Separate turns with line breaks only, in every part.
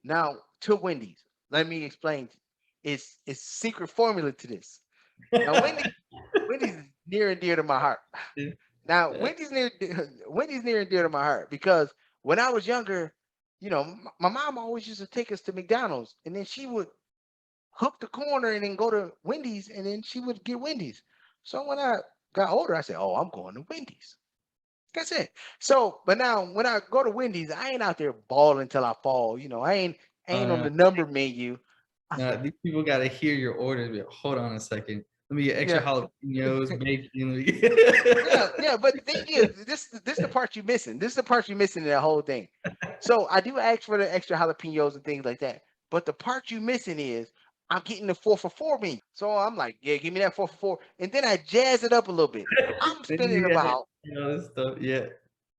Now to Wendy's. Let me explain. It's secret formula to this. Now Wendy's is near and dear to my heart. Now Wendy's near and dear to my heart because when I was younger, my mom always used to take us to McDonald's, and then she would hook the corner and then go to Wendy's, and then she would get Wendy's. So when I got older, I said, "Oh, I'm going to Wendy's." That's it. So, but now when I go to Wendy's, I ain't out there balling till I fall. I ain't on
Uh,
the number menu.
these people gotta hear your orders. Be like, hold on a second. Let me get extra
Yeah,
jalapenos, bacon.
yeah, yeah. But the thing is, this the part you missing. This is the part you missing in that whole thing. So I do ask for the extra jalapenos and things like that. But the part you missing is I'm getting the 4 for 4 menu. So I'm like, yeah, give me that 4 for 4, and then I jazz it up a little bit. I'm
Then
spending
you got
about
all this stuff. Yeah.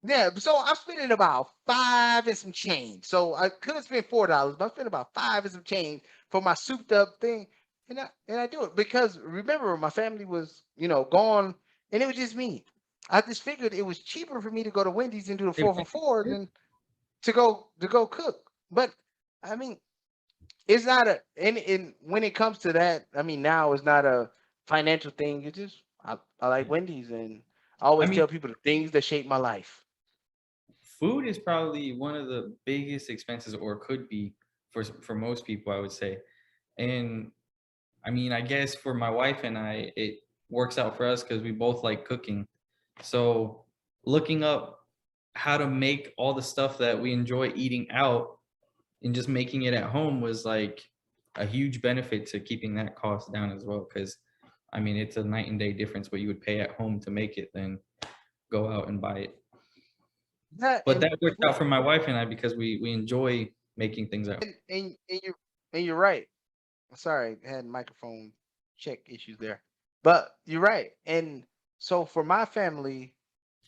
Yeah, so I'm spending about five and some change. So I could have spent $4, but I spent about five and some change for my souped up thing, and I do it because remember my family was gone, and it was just me. I just figured it was cheaper for me to go to Wendy's and do the
It
4 for 4
makes
than to go cook. But I mean, it's not and when it comes to that, I mean now it's not a financial thing. It's just I like
sense.
Wendy's, and I
I
always
mean,
tell people the things that shape my life.
food is probably one of the biggest expenses, or could be for most people, I would say. And I mean, I guess for my wife and I, it works out for us because we both like cooking. So looking up how to make all the stuff that we enjoy eating out and just making it at home was like a huge benefit to keeping that cost down as well. Because I mean, it's a night and day difference what you would pay at home to make it than go out and buy it.
Yeah,
But
and
that worked out for my wife and I because we enjoy making things at home.
and you're right. Sorry, I had microphone check issues there, but you're right. And so for my family,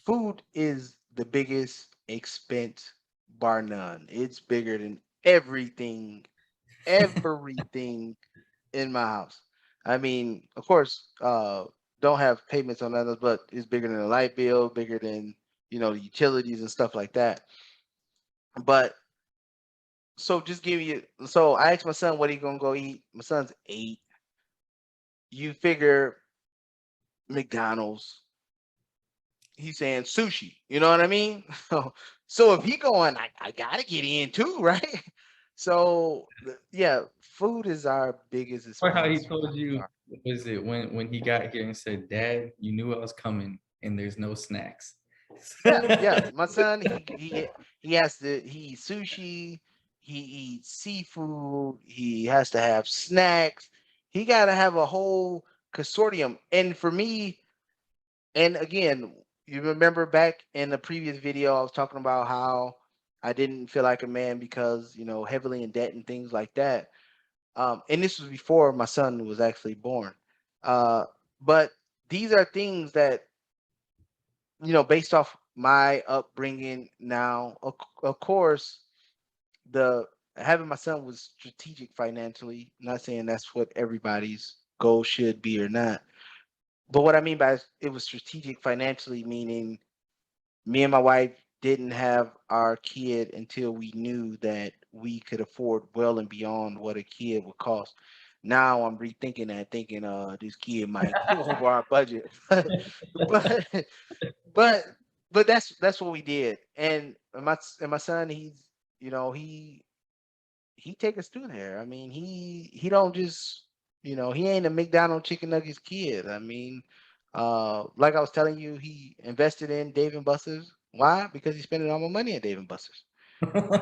food is the biggest expense, bar none. It's bigger than everything in my house. I mean, of course, don't have payments on others, but it's bigger than the light bill, bigger than the utilities and stuff like that. But so just give you. So I asked my son what he gonna go eat. My son's 8. You figure McDonald's. He's saying sushi. You know what I mean? So if he going, I gotta get in too, right? So yeah, food is our biggest
Or how he
expense.
told you, was it when he got here and said, "Dad, you knew I was coming, and there's no snacks."
Yeah, yeah. My son, he has to he eats sushi, he eats seafood, he has to have snacks. He got to have a whole consortium. And for me, and again, you remember back in the previous video, I was talking about how I didn't feel like a man because heavily in debt and things like that. And this was before my son was actually born. Uh, but these are things that based off my upbringing now, of course, the having my son was strategic financially. Not saying that's what everybody's goal should be or not, but what I mean by it was strategic financially, meaning me and my wife didn't have our kid until we knew that we could afford well and beyond what a kid would cost. Now I'm rethinking that, thinking this kid might go over our budget. but but but that's what we did. And my son, he's he take us through there. I mean, he don't just he ain't a McDonald's chicken nuggets kid. I mean, like I was telling you, he invested in Dave and Buster's. Why? Because he's spending all my money at Dave and Buster's,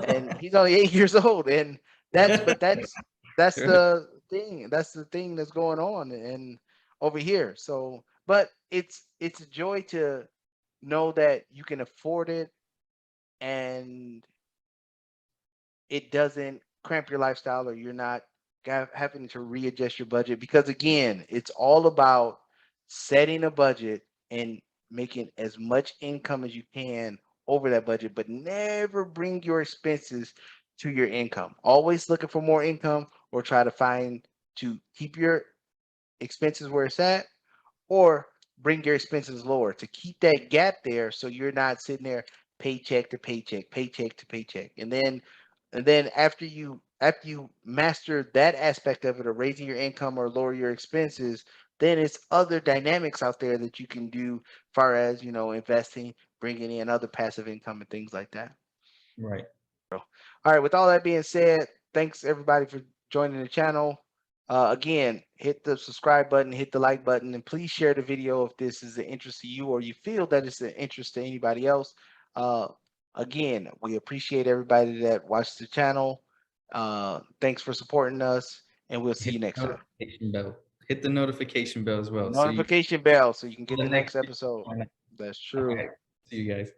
and he's only 8 years old. And that's the thing. That's the thing that's going on and over here. So, but it's a joy to know that you can afford it and it doesn't cramp your lifestyle or you're not having to readjust your budget because again it's all about setting a budget and making as much income as you can over that budget but never bring your expenses to your income, always looking for more income or try to find to keep your expenses where it's at or bring your expenses lower to keep that gap there so you're not sitting there paycheck to paycheck, paycheck to paycheck. And then And then after you master that aspect of it, or raising your income or lower your expenses, then it's other dynamics out there that you can do, far as investing, bringing in other passive income and things like that.
Right.
All right, with all that being said, thanks everybody for joining the channel. Again, hit the subscribe button, hit the like button, and please share the video if this is an interest to you or you feel that it's an interest to anybody else. Uh, Again, we appreciate everybody that watched the channel. Thanks for supporting us, and we'll see
Hit
you
the
next time.
notification bell. Hit the notification bell as well. So you
Notification bell so you can get
the
the
next
next episode.
video.
That's
All
true.
right. See you guys.